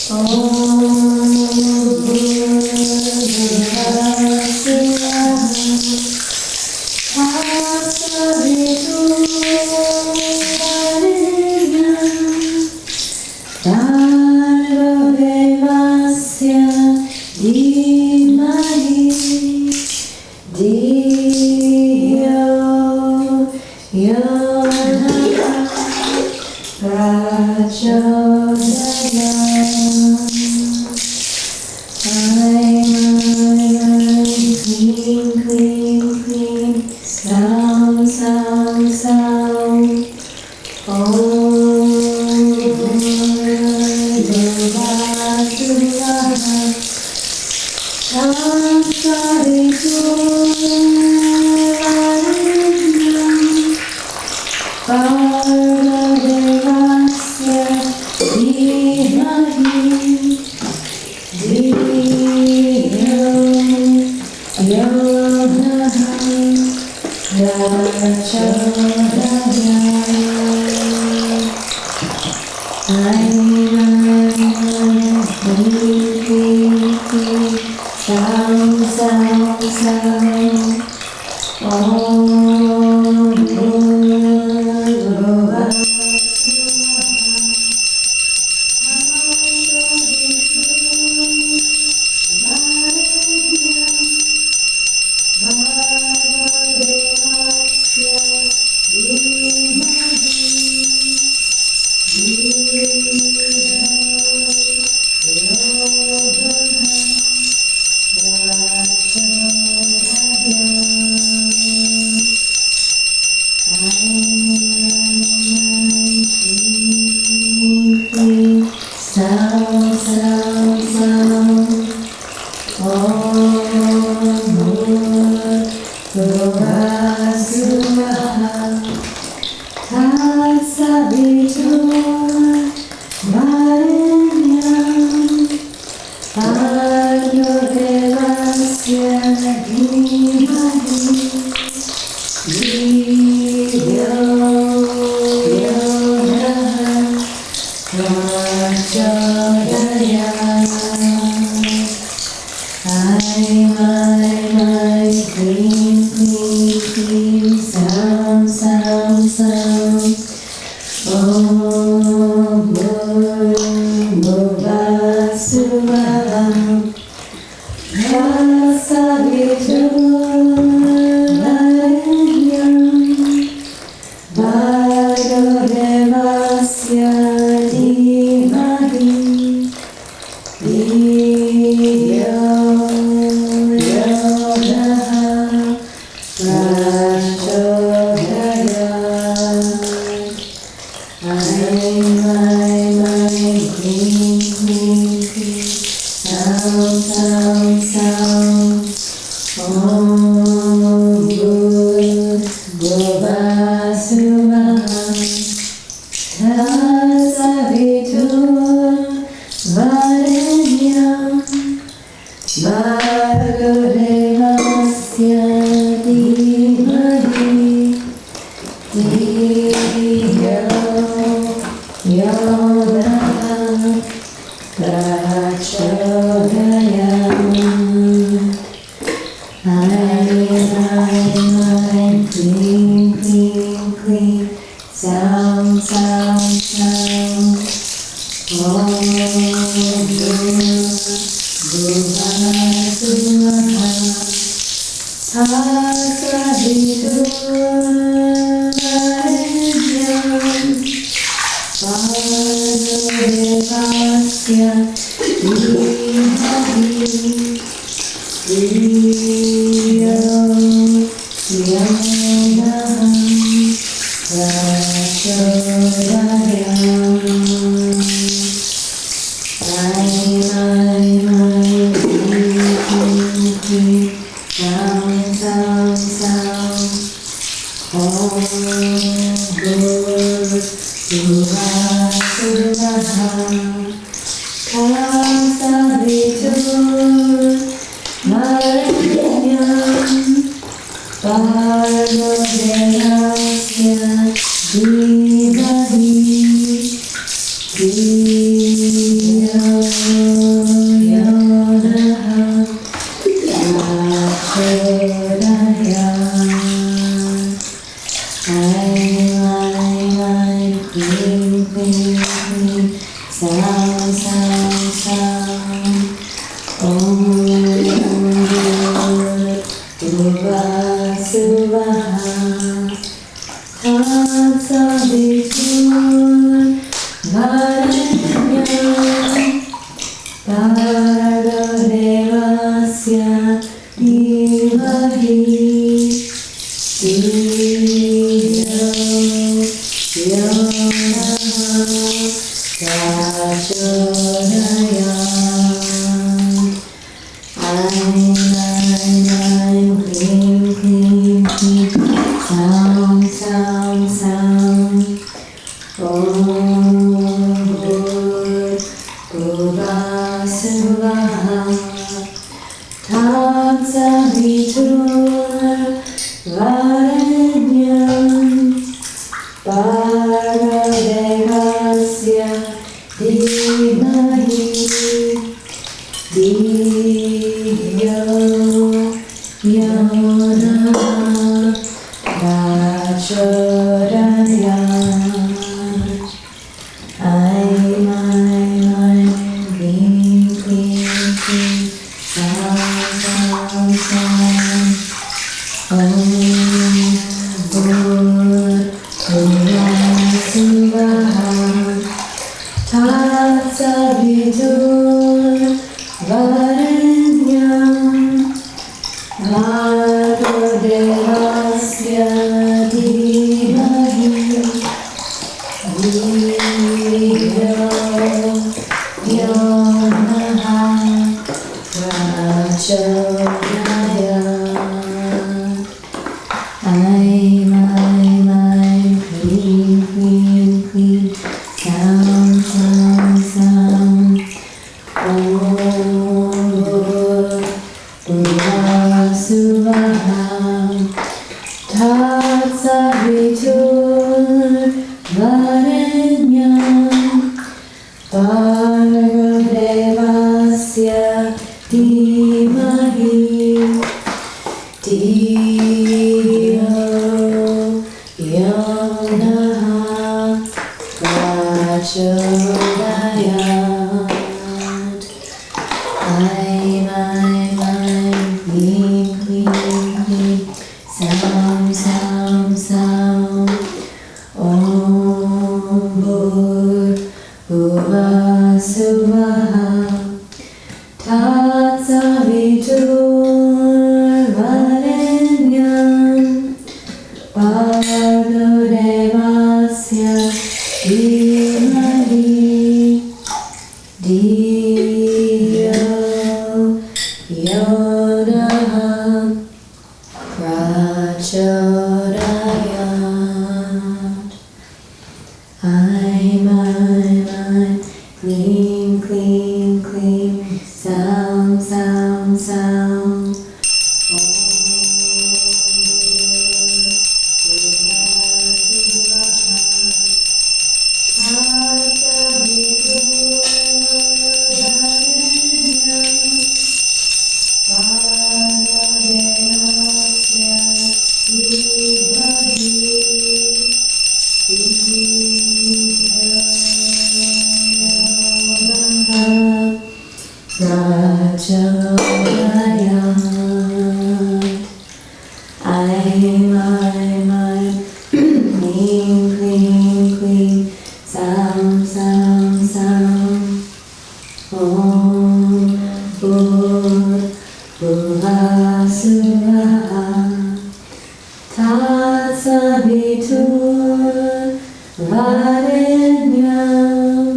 Om Varenyam Bhargadevasya Dhimahi Dhiyo Yona Prachodayat. Aim, Klim, Klim, Klim, Sam, Sam, Sam. Om Bhurvasubhaha Tatsavitur Varenyam Bhargadevasya Dhimahi Dhiyo Yona Prachodayat. Aim, Klim, Klim, Klim, Sam, Sam, Sam. Om Bhurvasubhaha Tatsavitur Varenyam Bhargadevasya Dhimahi Dhiyo Yona Prachodayat. Aim, Klim, Klim, Klim, Sam, Sam, Sam. Om Bhurvasubhaha Tatsavitur Varenyam Bhargadevasya Dhimahi Dhiyo Yona Prachodayat. Aim, Klim, Klim, Klim, Sam, Sam, Sam. Om Prachodayat. Aim, Klim, Klim, Klim, Sam, Sam, Sam. Om Bhurvasubhaha Tatsavitur Varenyam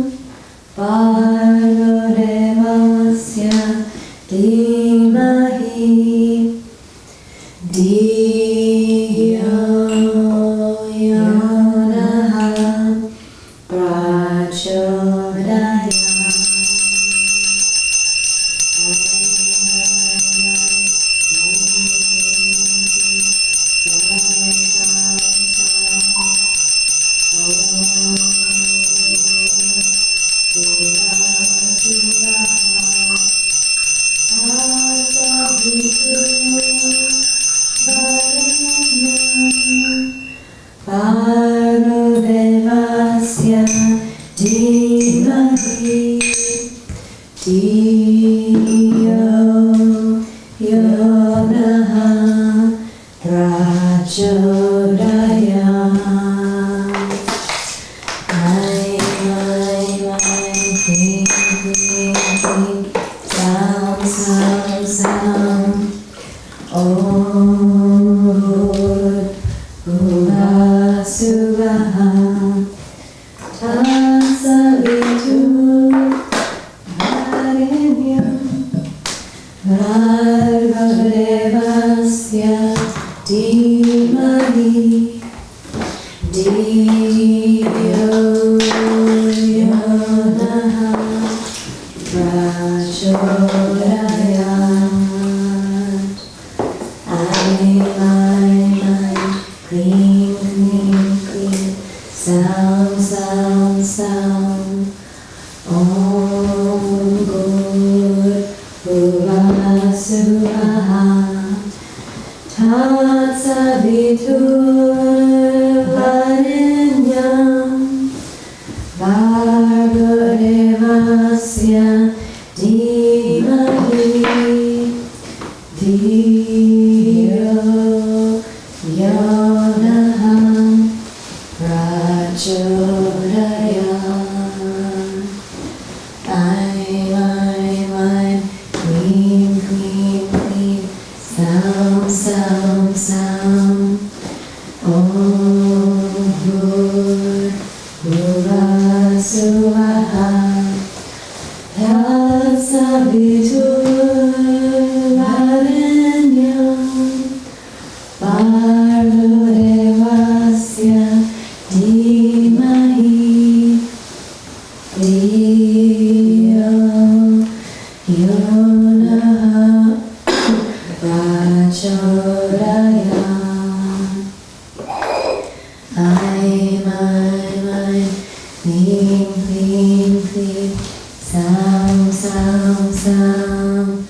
Bhargadevasya Dhimahi Dhiyo Yona Prachodayat. Bhargadevasya Dhimahi Dhiyo Yona Prachodayat. Aim, Klim, Klim, Klim, Sam, Sam, Sam. Om Bhurvasubhaha Tatsavitur Varenyam Bhargadevasya Dhimahi Dhiyo Yona Prachodayat. Yonaha Prachodaya. I, my, clean, clean, clean, sound, sound, sound.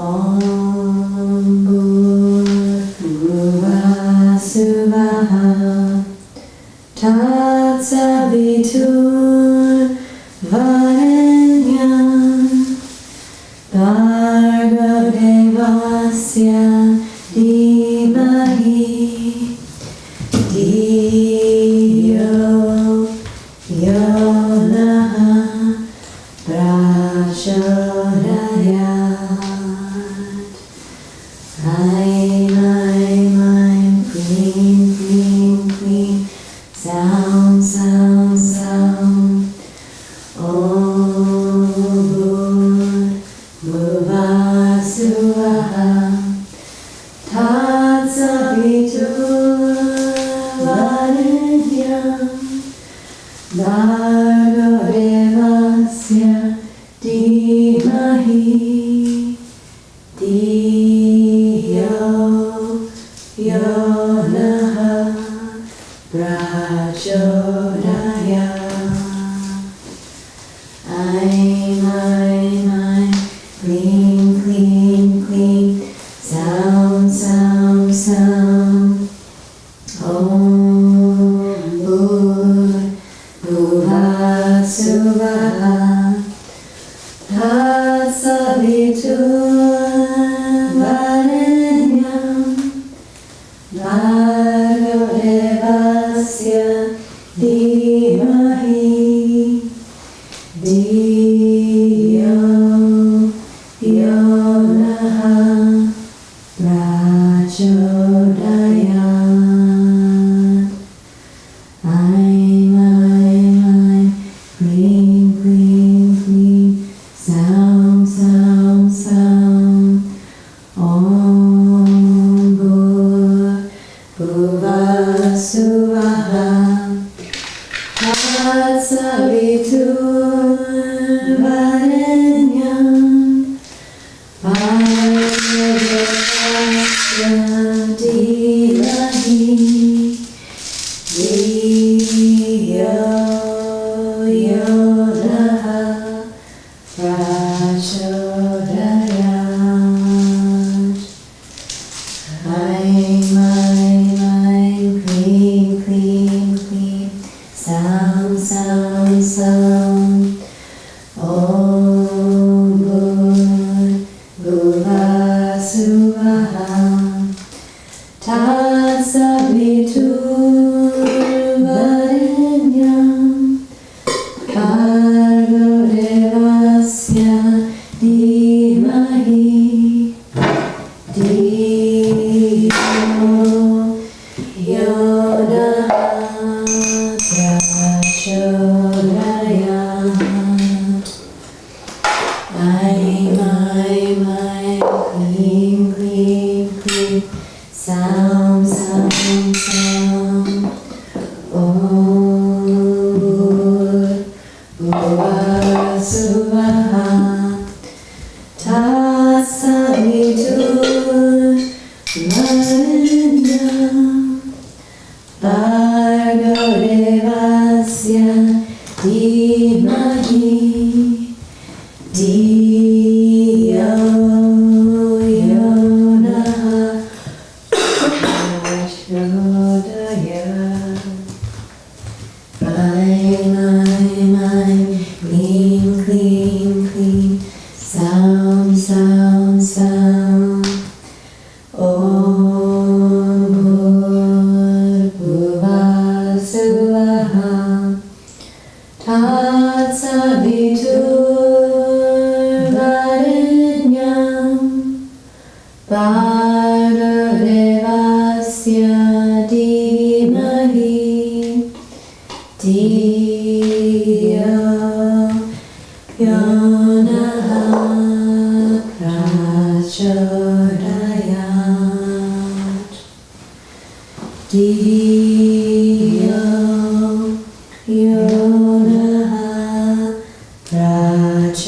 Om Bhurma Suvaham Tatsavitur Varenyam Bhargavasya Om Bhur Bhuva Suvah Varenyam Bhargo Devasya Dhimahi Dhiyo Yonaha Prachodayat. Aim, clean, clean, clean. Sound, sound, sound. Om Bhuva Suvaha Tatsavitur Varenyam Bhargo Devasya Dhimahi Dhiyo Yonaha Prachodayat. Aim, clean, clean, clean. Sound, sound, sound. Om Bhuva Suvaha Tatsavitur Varenyam Bhargo Devasya Dhimahi Dhiyo Yonaha Prachodayat. Aim, clean, clean, clean. Sound, sound, sound. Om Bhuva Suvaha Tatsavitur Varenyam Bhargo Devasya Dhimahi Dhiyo Yonaha Prachodayat. Aim, clean, clean, clean. Sound, sound, sound. Om Bhuva Suvaha Tatsavitur Varenyam Bhargo Devasya Dhimahi Dhiyo Yonaha Prachodayat. Dhiyo Yonaha Prachodayat.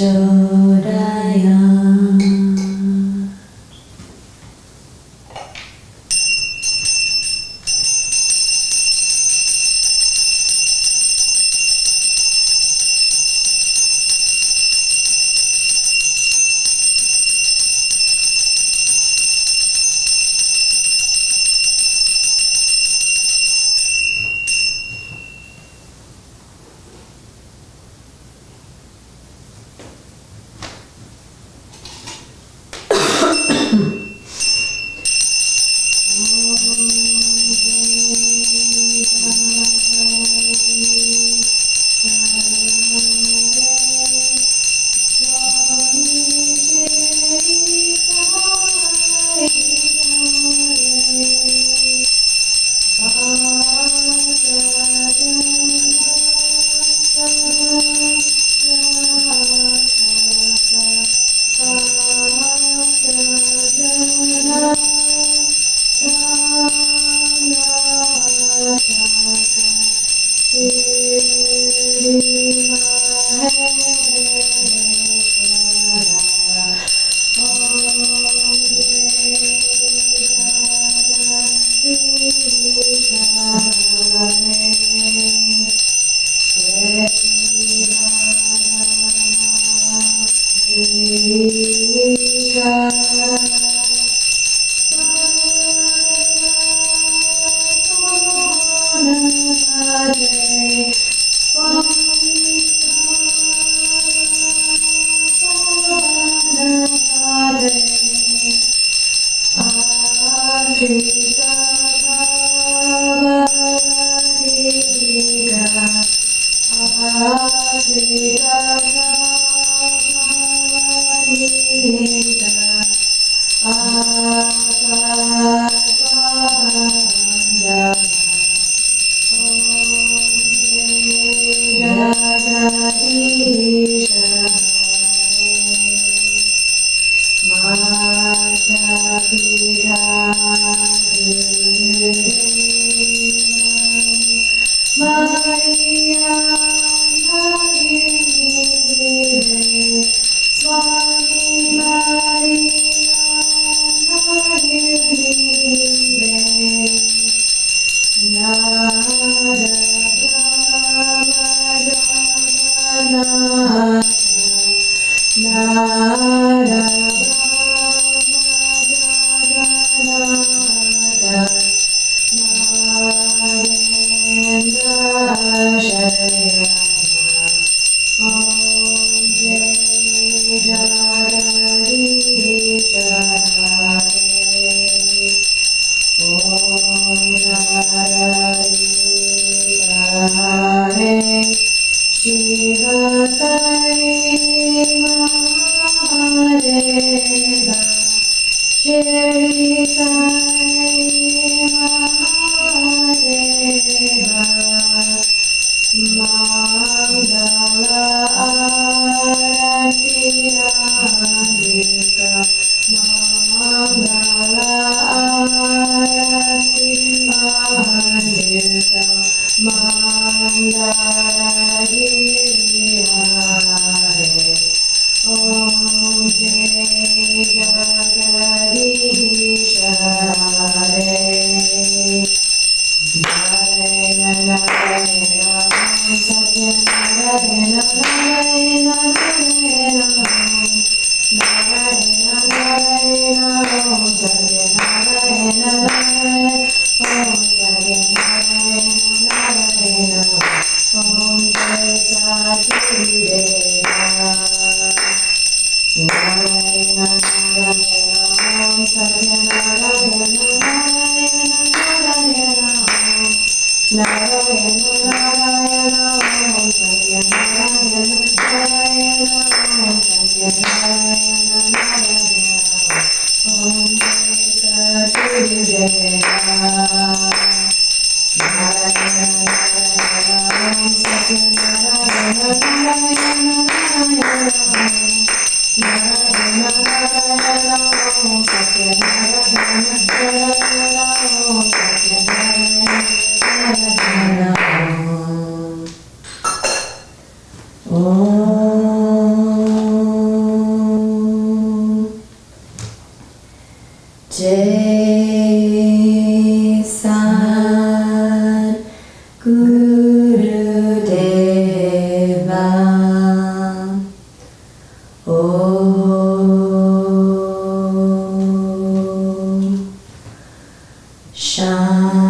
Shirdi Sai Mangala Aarathi Andika Mangala Aarathi Andika Mangala Hare Om Jai Jagadish Hare Narayana Narayana Satya Narayana Narayana Narayana Narayana Om Satya Narayana Narayana Om Satya Narayana Narayana Om Jai Satcharitra Narayana Narayana Om Satya Narayana Narayana Narayana Narayana Narayana Om Satya Narayana Narayana Om Satya Narayana Narayana Om Jai Satcharitra Narayana Narayana Om Satya Narayana Narayana Narayana Narayana Narayana Om Satya Narayana Narayana Om Satya Narayana Jai Satgurudeva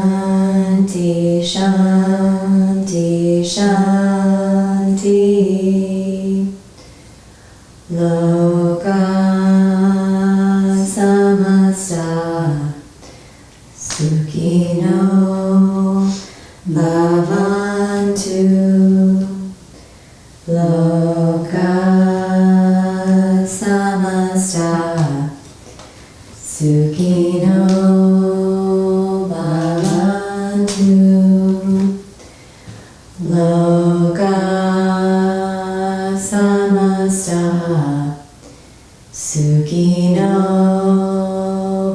Shanti, Shanti, Shanti. Loka samasta sukhino bhavantu. Loka samasta sukhino bhavantu. Loka samasta sukhino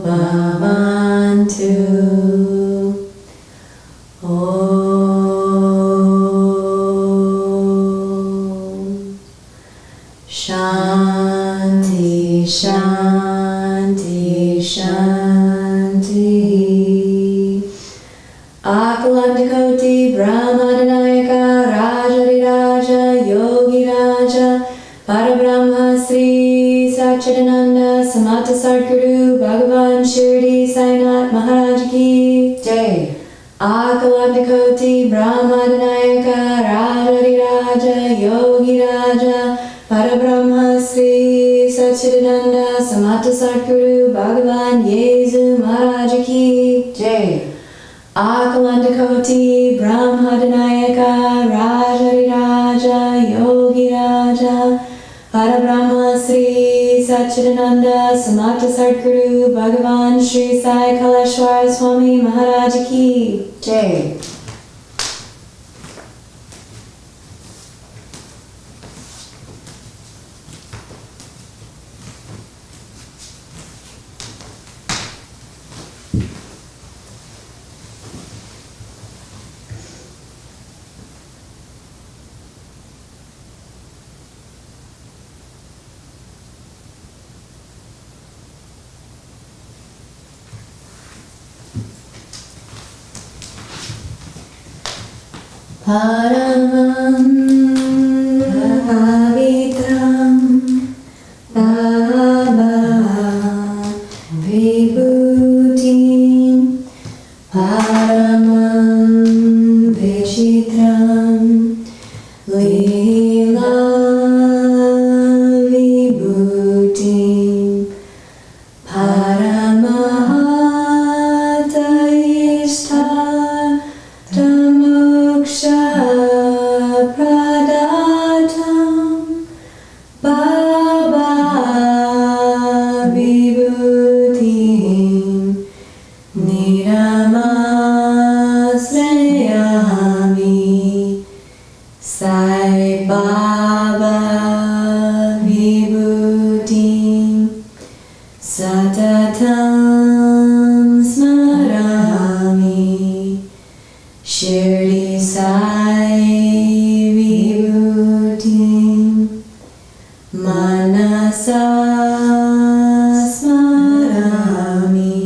bhavantu. Shanti, Shanti, Shanti. Akalandakoti Brahmadanayaka Rajariraja Yogi Raja Parabrahma Sri Sai Samata Sadguru Bhagavan Shirdi Sai Maharaj Ki Jai. Akalandakoti Brahmadanayaka Rajariraja Yogi Raja Parabrahma Sri Sai Samata Sadguru Bhagavan Yesu Maharaj Ki Jai. Akalandakoti Brahmadanayaka Rajariraja Yogi Raja Parabrahma Sri Satchidananda Samata Sadguru Bhagavan Sri Sai Swami Maharaj Ki Jai. Paramam Pavitram Baba Vibhutim Paramam Vichitram Leela Vibhutim Paramahataishta Tamoksha Pradatam Baba Vibhutim Niramasrayami Sai Baba Vibhutim Satatam Smarami Shirdi Sai Vibhutim Manasa Smarami.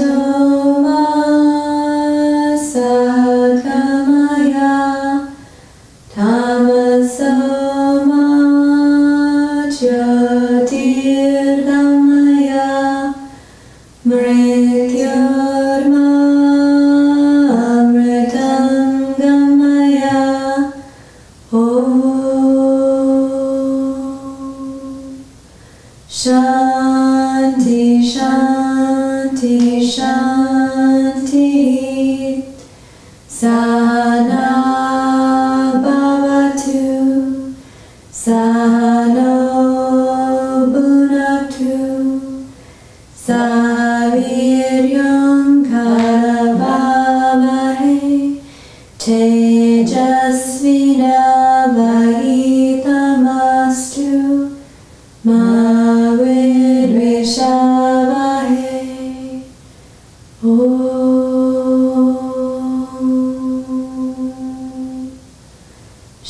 Asatoma Sakamaya Tamasoma Jyotirgamaya Mrityurma Amritam Gamaya Om Shanti Shanti Shanti Sana Bhavatu Sano Bhunaktu Saviryam Karavavahe Tejasvinavahitamastu Ma Vidvishavahe.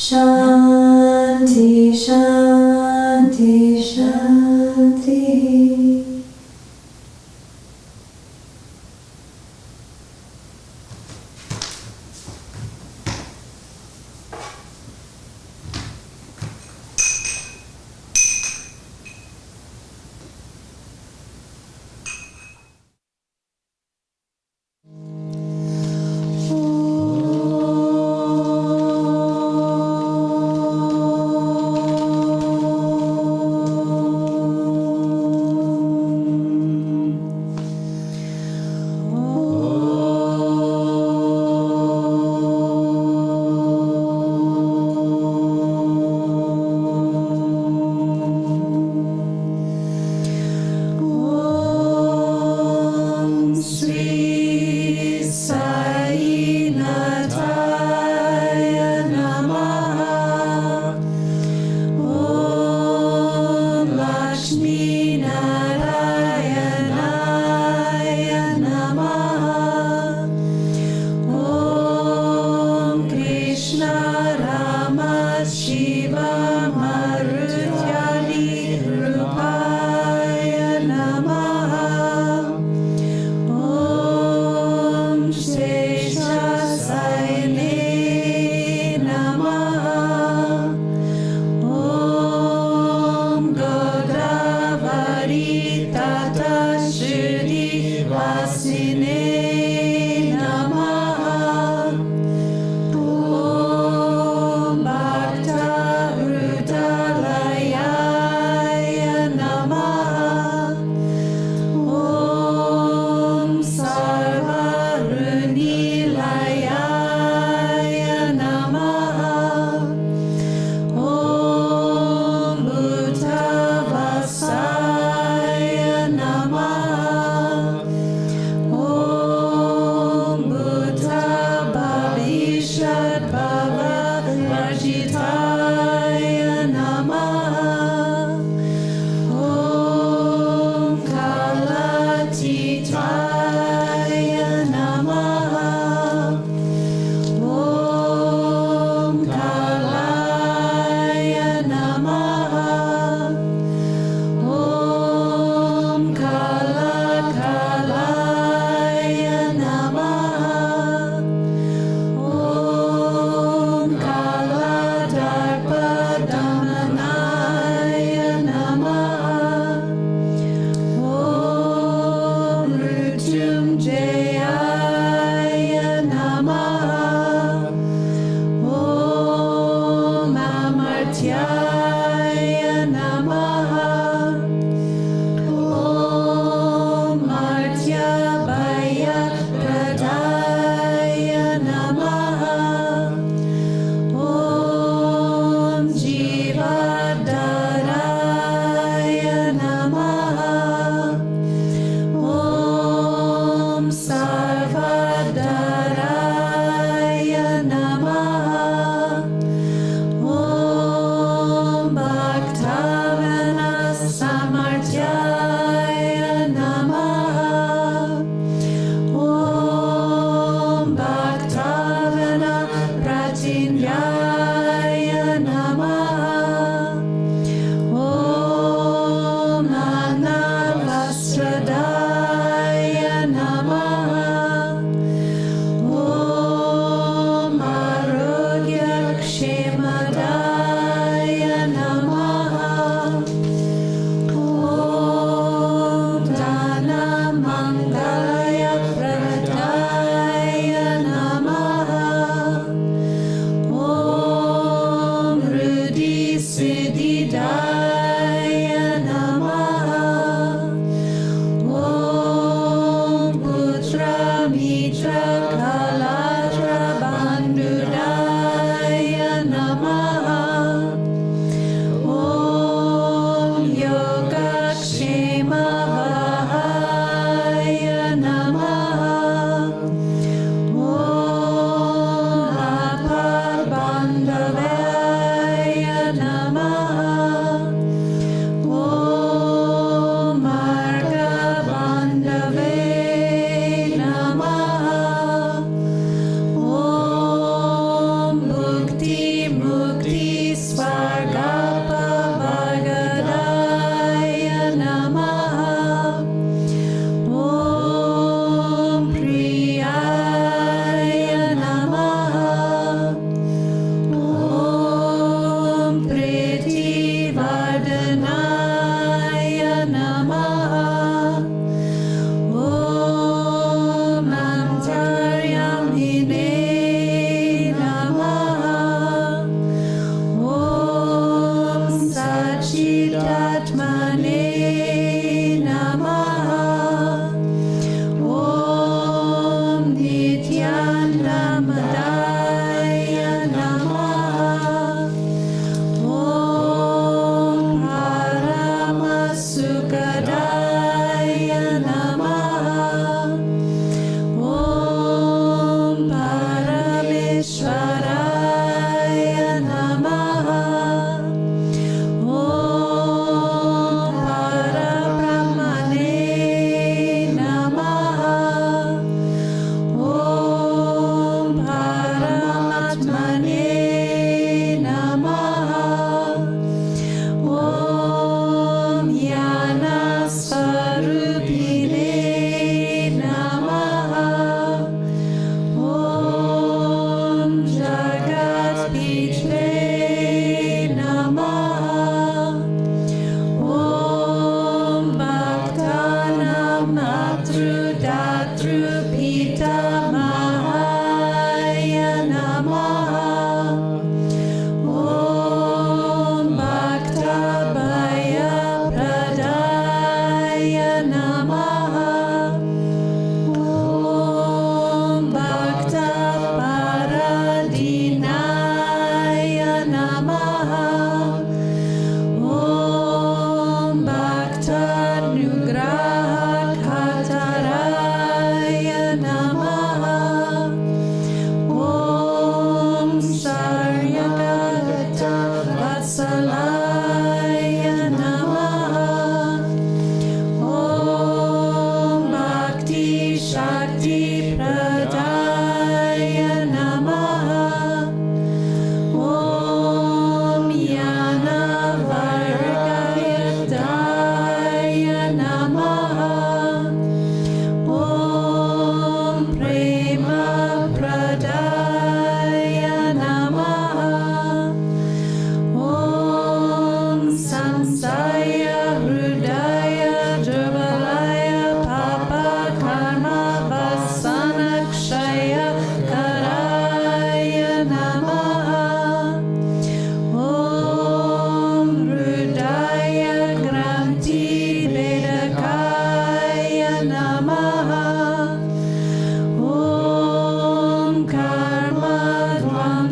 Shanti Shanti Shanti.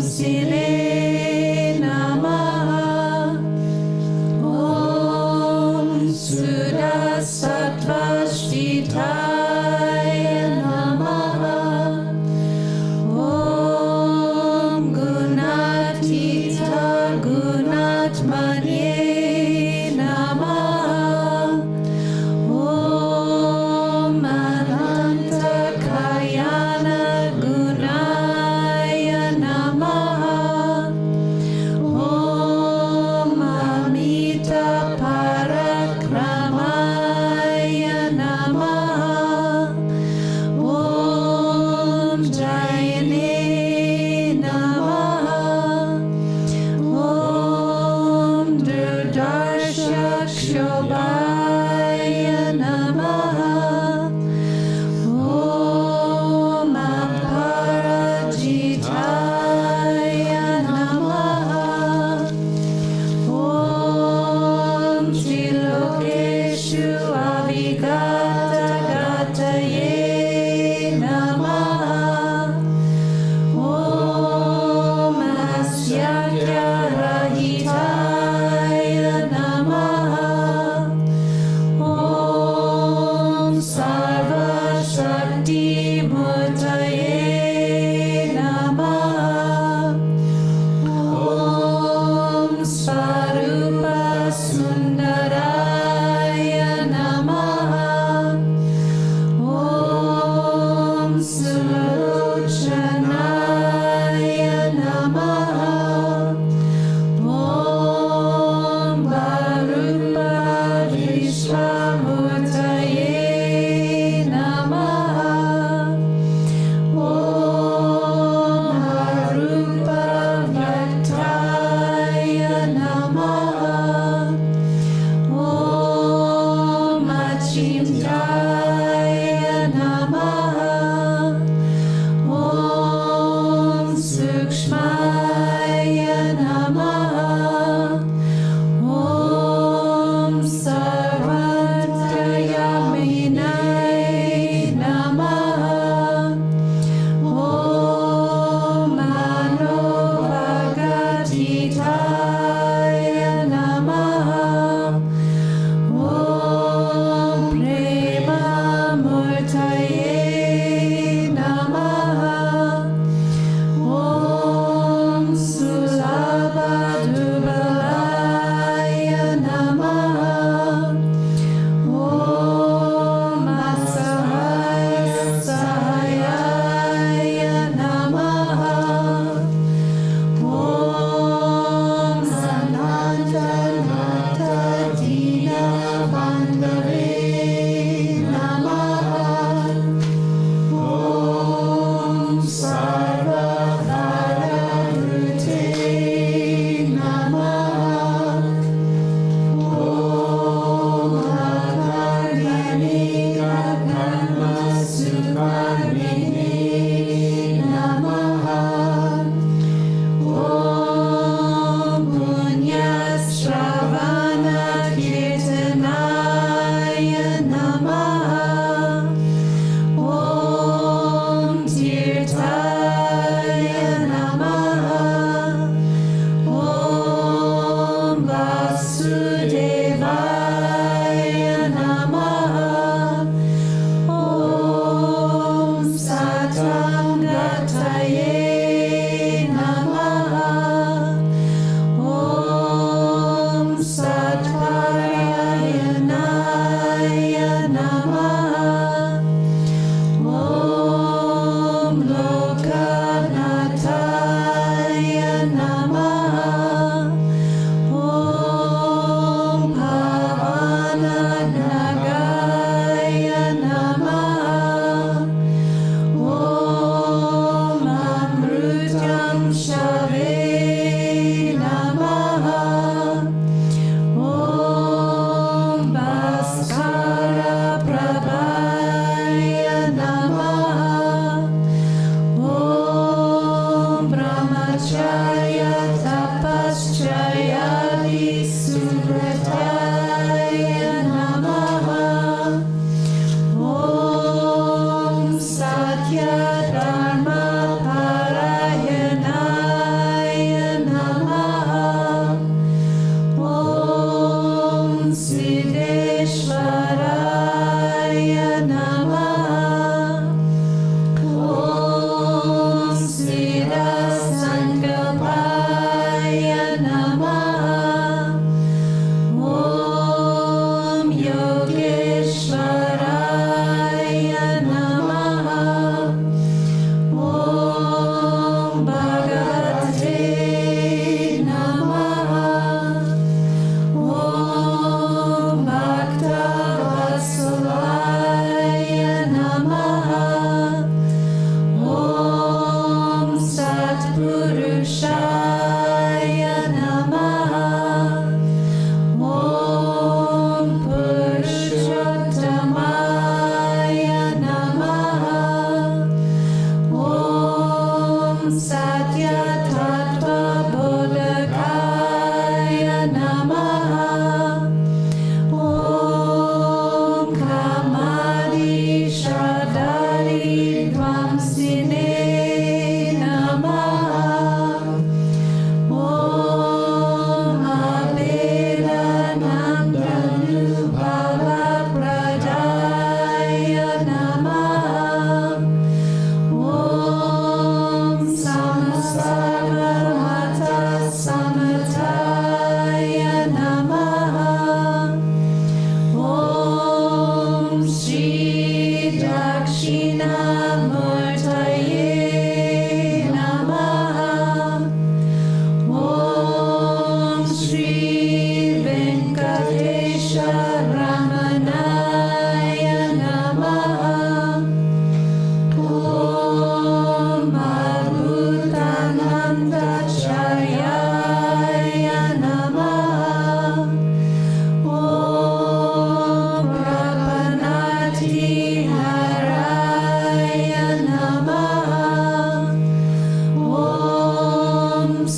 Sire Namaha. Om Sudha Sattva Sthitaya Namaha. Om Gunatita Gunatmanye Namaha. Om Ananta Kayana Gunaya Namaha.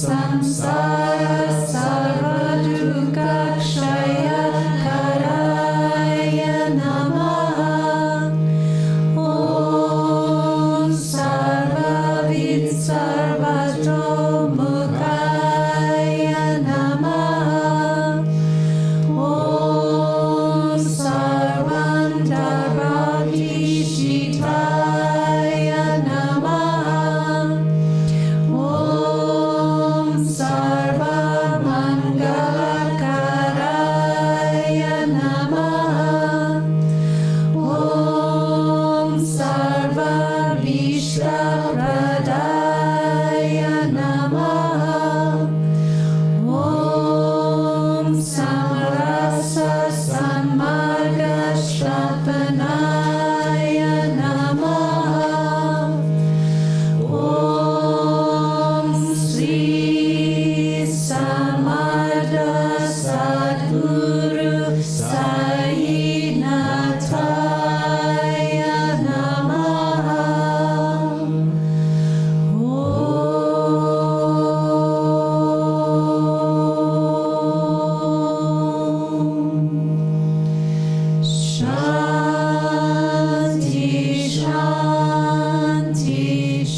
samsara sarvadukakshaya karaya namaha. Om sarvavid sarvato mukaya namaha. Om sarvandarbhati shitaya namaha. Om sarvamangalakara namaha. Om sarvabhishapradaya namaha. Om samarasa sanmargashrapanaya namaha. Om Sri Samartha Sadguru Sai Satcharitra namaha. Shanti, Shanti, Shanti.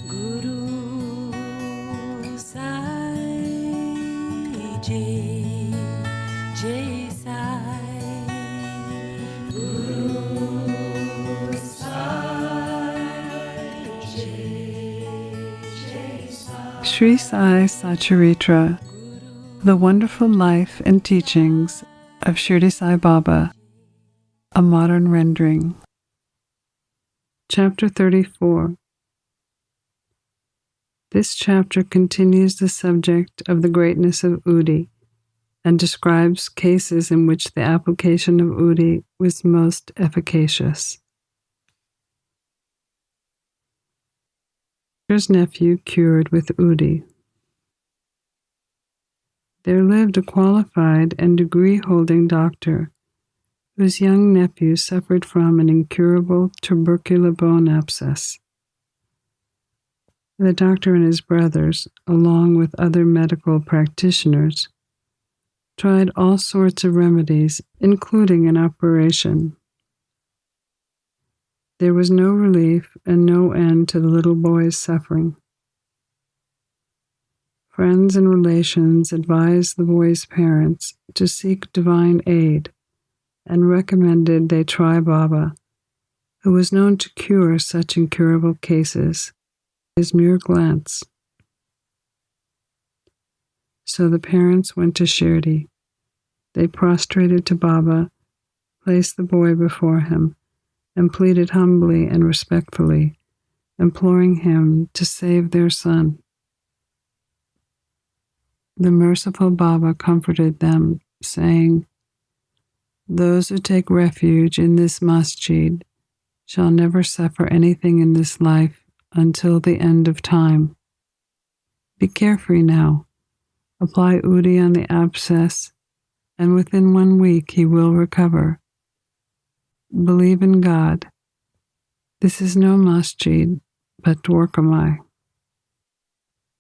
Guru Sai Jai Jai Sai. Guru Sai Jai Jai Sai. Sri Sai Satcharitra, The Wonderful Life and Teachings of Shirdi Sai Baba, a modern rendering. Chapter 34. This chapter continues the subject of the greatness of Udi and describes cases in which the application of Udi was most efficacious. His nephew cured with Udi. There lived a qualified and degree-holding doctor whose young nephew suffered from an incurable tubercular bone abscess. The doctor and his brothers, along with other medical practitioners, tried all sorts of remedies, including an operation. There was no relief and no end to the little boy's suffering. Friends and relations advised the boy's parents to seek divine aid and recommended they try Baba, who was known to cure such incurable cases by his mere glance. So the parents went to Shirdi. They prostrated to Baba, placed the boy before him, and pleaded humbly and respectfully, imploring him to save their son. The merciful Baba comforted them, saying, "Those who take refuge in this masjid shall never suffer anything in this life until the end of time. Be carefree now. Apply Udi on the abscess, and within 1 week he will recover. Believe in God. This is no masjid, but Dwarkamai.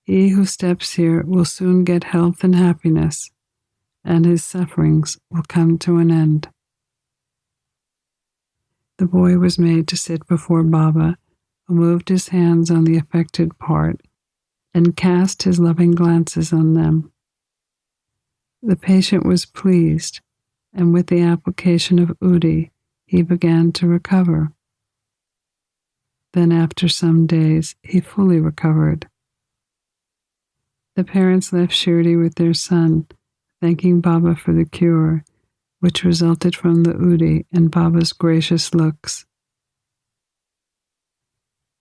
He who steps here will soon get health and happiness, and his sufferings will come to an end." The boy was made to sit before Baba, who moved his hands on the affected part and cast his loving glances on them. The patient was pleased, and with the application of Udi, he began to recover. Then after some days, he fully recovered. The parents left Shirdi with their son, thanking Baba for the cure, which resulted from the Udi and Baba's gracious looks.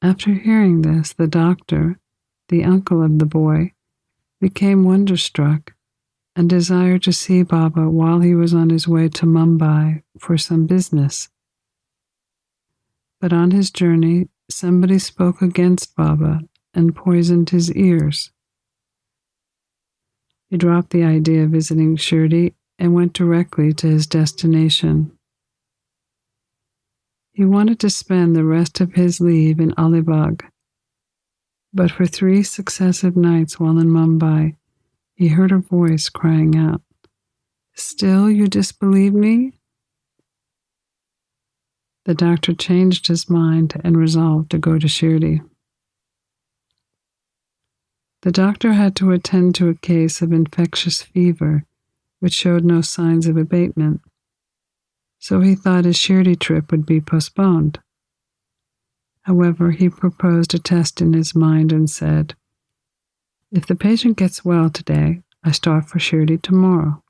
After hearing this, the doctor, the uncle of the boy, became wonderstruck and desired to see Baba while he was on his way to Mumbai for some business. But on his journey, somebody spoke against Baba and poisoned his ears. He dropped the idea of visiting Shirdi and went directly to his destination. He wanted to spend the rest of his leave in Alibag, but for 3 successive nights while in Mumbai, he heard a voice crying out, "Still you disbelieve me?" The doctor changed his mind and resolved to go to Shirdi. The doctor had to attend to a case of infectious fever, which showed no signs of abatement, so he thought his Shirdi trip would be postponed. However, he proposed a test in his mind and said, "If the patient gets well today, I start for Shirdi tomorrow."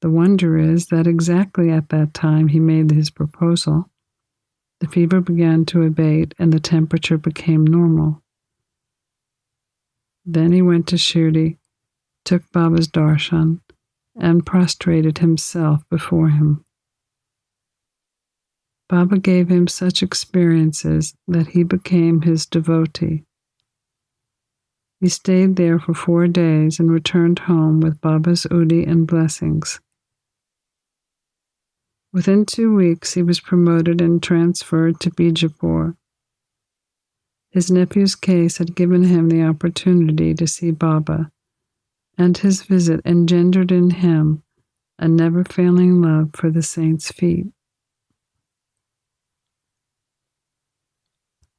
The wonder is that exactly at that time he made his proposal, the fever began to abate and the temperature became normal. Then he went to Shirdi, took Baba's darshan, and prostrated himself before him. Baba gave him such experiences that he became his devotee. He stayed there for 4 days and returned home with Baba's udi and blessings. Within 2 weeks, he was promoted and transferred to Bijapur. His nephew's case had given him the opportunity to see Baba, and his visit engendered in him a never-failing love for the saint's feet.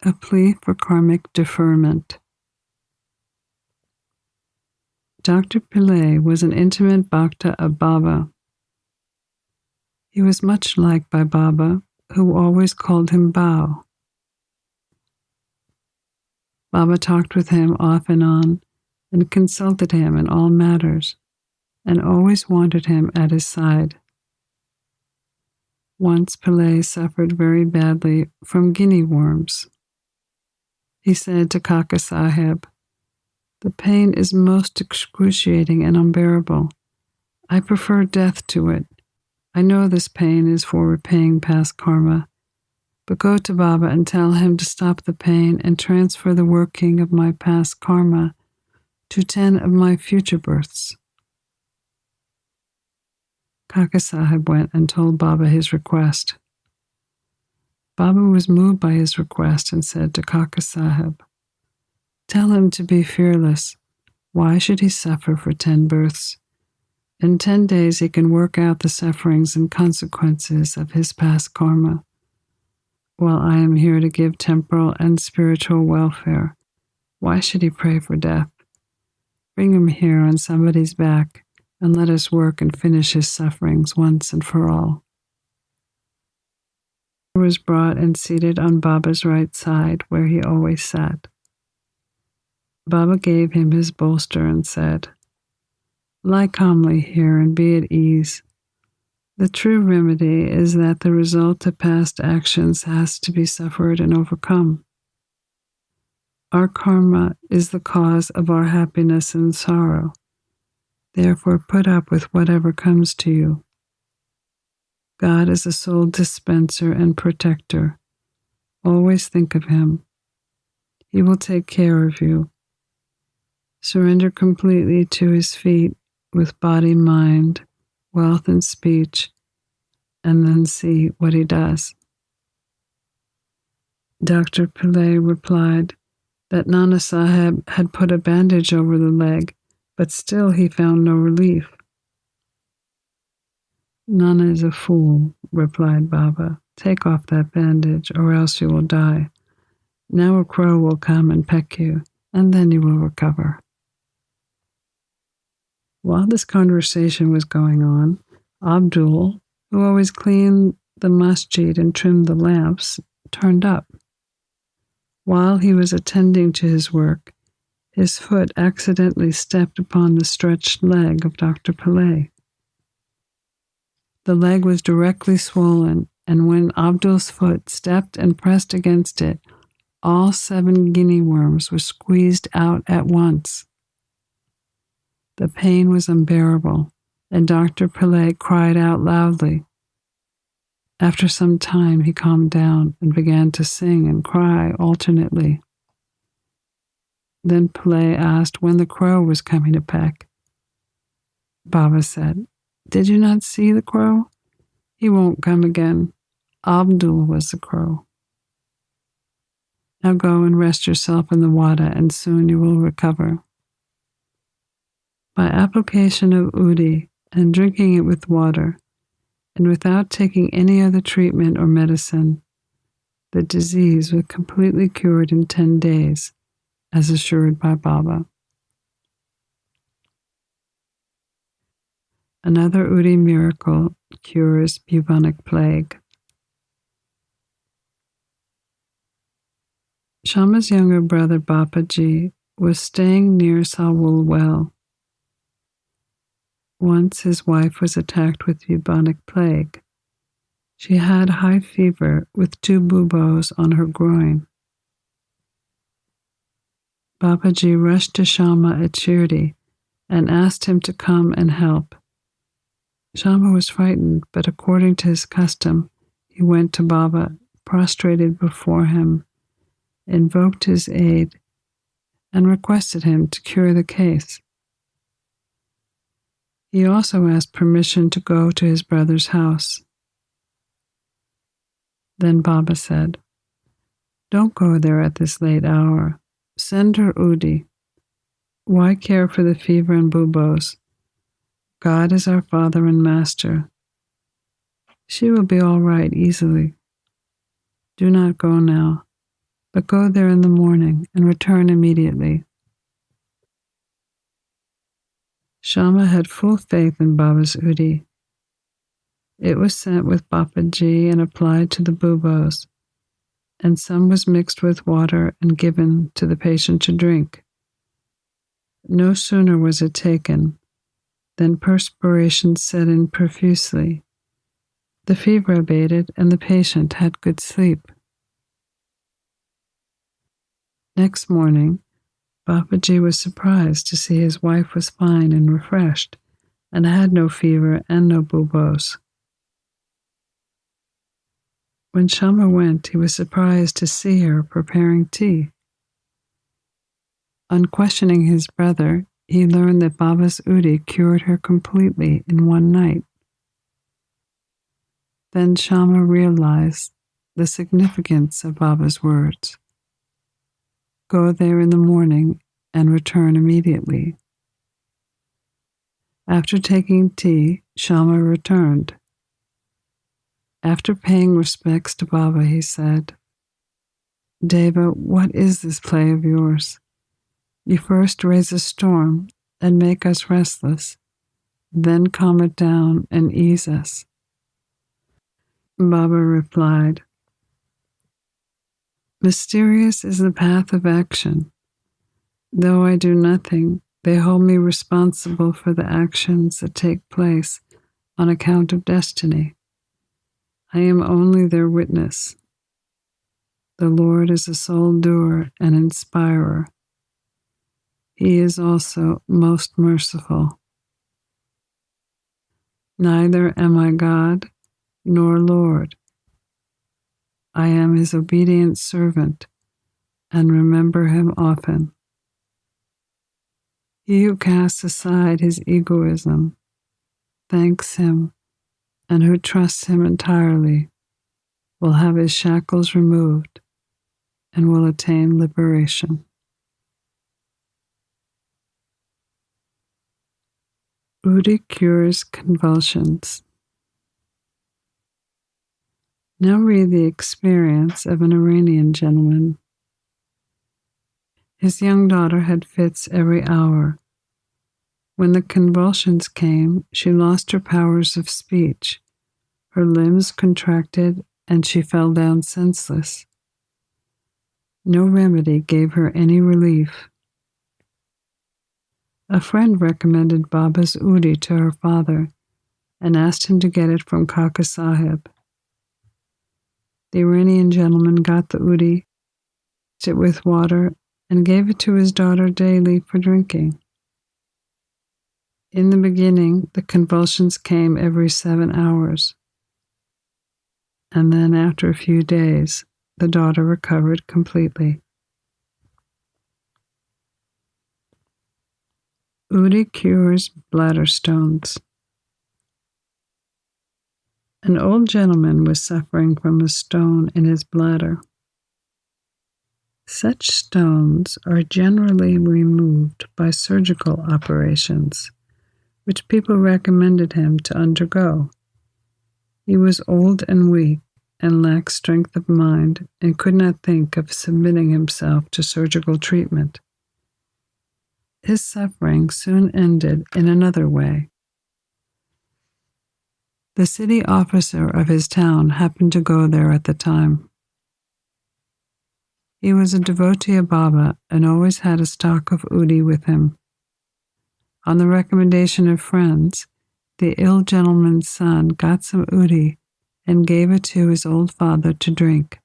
A plea for karmic deferment. Dr. Pillai was an intimate bhakta of Baba. He was much liked by Baba, who always called him Bao. Baba talked with him off and on and consulted him in all matters, and always wanted him at his side. Once Pillai suffered very badly from guinea worms. He said to Kaka Sahib, "The pain is most excruciating and unbearable. I prefer death to it. I know this pain is for repaying past karma, but go to Baba and tell him to stop the pain and transfer the working of my past karma to 10 of my future births." Kaka Sahib went and told Baba his request. Baba was moved by his request and said to Kaka Sahib, "Tell him to be fearless. Why should he suffer for 10 births? In 10 days he can work out the sufferings and consequences of his past karma, while I am here to give temporal and spiritual welfare. Why should he pray for death? Bring him here on somebody's back and let us work and finish his sufferings once and for all." He was brought and seated on Baba's right side where he always sat. Baba gave him his bolster and said, "Lie calmly here and be at ease. The true remedy is that the result of past actions has to be suffered and overcome. Our karma is the cause of our happiness and sorrow. Therefore, put up with whatever comes to you. God is a sole dispenser and protector. Always think of him. He will take care of you. Surrender completely to his feet with body, mind, wealth, and speech, and then see what he does." Dr. Pillai replied that Nana Sahib had put a bandage over the leg, but still he found no relief. "Nana is a fool," replied Baba. "Take off that bandage, or else you will die. Now a crow will come and peck you, and then you will recover." While this conversation was going on, Abdul, who always cleaned the masjid and trimmed the lamps, turned up. While he was attending to his work, his foot accidentally stepped upon the stretched leg of Dr. Pillai. The leg was directly swollen, and when Abdul's foot stepped and pressed against it, all 7 guinea worms were squeezed out at once. The pain was unbearable, and Dr. Pillay cried out loudly. After some time, he calmed down and began to sing and cry alternately. Then Pillay asked when the crow was coming to peck. Baba said, "Did you not see the crow? He won't come again. Abdul was the crow. Now go and rest yourself in the water, and soon you will recover." By application of Udi and drinking it with water, and without taking any other treatment or medicine, the disease was completely cured in 10 days, as assured by Baba. Another Udi miracle cures bubonic plague. Shama's younger brother Bapaji was staying near Sawul well. Once his wife was attacked with bubonic plague. She had high fever with 2 buboes on her groin. Babaji rushed to Shama at Shirdi and asked him to come and help. Shama was frightened, but according to his custom, he went to Baba, prostrated before him, invoked his aid, and requested him to cure the case. He also asked permission to go to his brother's house. Then Baba said, "Don't go there at this late hour. Send her Udi. Why care for the fever and buboes? God is our Father and Master. She will be all right easily. Do not go now, but go there in the morning and return immediately." Shama had full faith in Baba's Udi. It was sent with Bapaji and applied to the buboes, and some was mixed with water and given to the patient to drink. No sooner was it taken than perspiration set in profusely. The fever abated and the patient had good sleep. Next morning, Bapaji was surprised to see his wife was fine and refreshed, and had no fever and no buboes. When Shama went, he was surprised to see her preparing tea. On questioning his brother, he learned that Baba's Udi cured her completely in one night. Then Shama realized the significance of Baba's words. Go there in the morning and return immediately. After taking tea, Shama returned. After paying respects to Baba, he said, "Deva, what is this play of yours? You first raise a storm and make us restless, then calm it down and ease us." Baba replied, "Mysterious is the path of action. Though I do nothing, they hold me responsible for the actions that take place on account of destiny. I am only their witness. The Lord is a sole doer and inspirer. He is also most merciful. Neither am I God nor Lord. I am his obedient servant and remember him often. He who casts aside his egoism, thanks him, and who trusts him entirely will have his shackles removed and will attain liberation." Udi cures convulsions. Now read the experience of an Iranian gentleman. His young daughter had fits every hour. When the convulsions came, she lost her powers of speech. Her limbs contracted and she fell down senseless. No remedy gave her any relief. A friend recommended Baba's Udi to her father and asked him to get it from Kaka Sahib. The Iranian gentleman got the Udi, mixed it with water, and gave it to his daughter daily for drinking. In the beginning, the convulsions came every 7 hours, and then after a few days, the daughter recovered completely. Udi cures bladder stones. An old gentleman was suffering from a stone in his bladder. Such stones are generally removed by surgical operations, which people recommended him to undergo. He was old and weak and lacked strength of mind and could not think of submitting himself to surgical treatment. His suffering soon ended in another way. The city officer of his town happened to go there at the time. He was a devotee of Baba and always had a stock of udi with him. On the recommendation of friends, the ill gentleman's son got some udi and gave it to his old father to drink.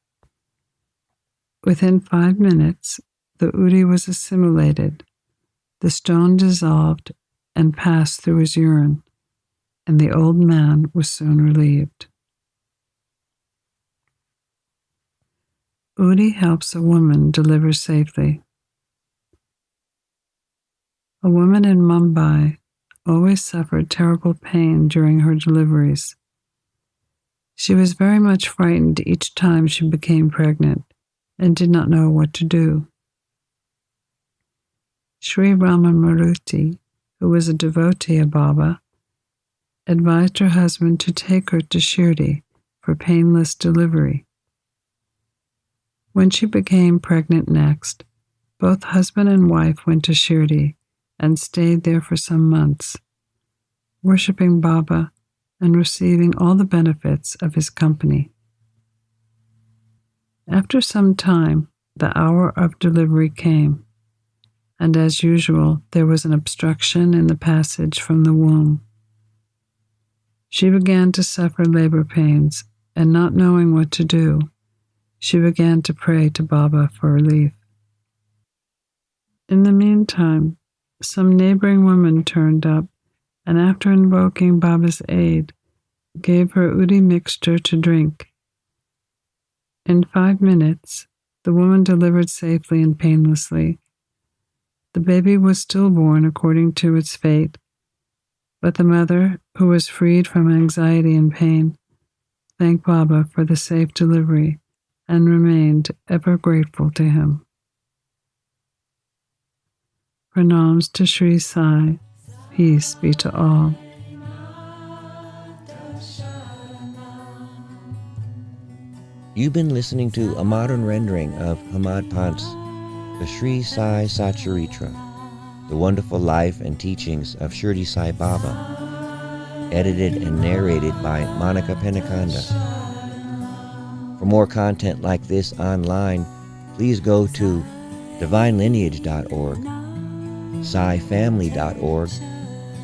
Within 5 minutes, the udi was assimilated, the stone dissolved and passed through his urine, and the old man was soon relieved. Udi helps a woman deliver safely. A woman in Mumbai always suffered terrible pain during her deliveries. She was very much frightened each time she became pregnant and did not know what to do. Sri Ramamuruti, who was a devotee of Baba, advised her husband to take her to Shirdi for painless delivery. When she became pregnant next, both husband and wife went to Shirdi and stayed there for some months, worshiping Baba and receiving all the benefits of his company. After some time, the hour of delivery came, and as usual, there was an obstruction in the passage from the womb. She began to suffer labor pains, and not knowing what to do, she began to pray to Baba for relief. In the meantime, some neighboring women turned up, and after invoking Baba's aid, gave her udi mixture to drink. In 5 minutes, the woman delivered safely and painlessly. The baby was stillborn according to its fate, but the mother, who was freed from anxiety and pain, thanked Baba for the safe delivery and remained ever grateful to him. Pranams to Sri Sai. Peace be to all. You've been listening to a modern rendering of Hamad Pant's The Sri Sai Satcharitra, The Wonderful Life and Teachings of Shirdi Sai Baba, edited and narrated by Monica Penacanda. For more content like this online, please go to divinelineage.org, SaiFamily.org,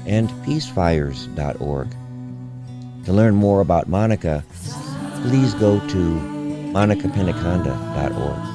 and peacefires.org. To learn more about Monica, please go to monicapenacanda.org.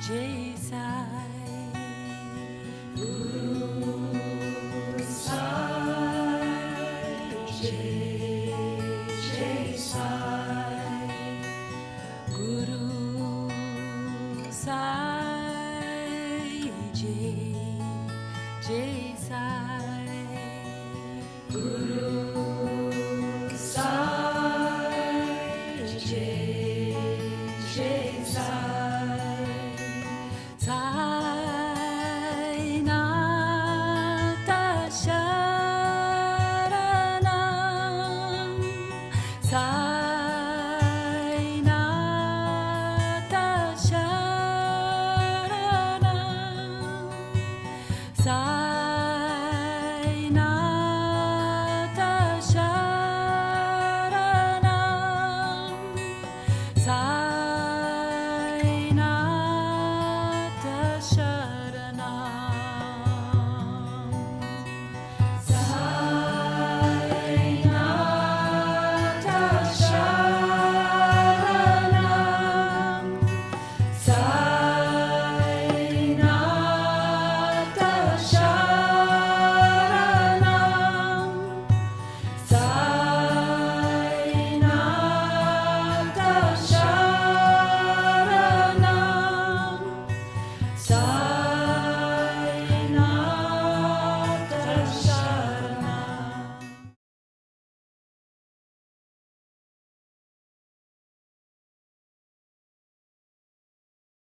Jai Sai Guru Sai Jai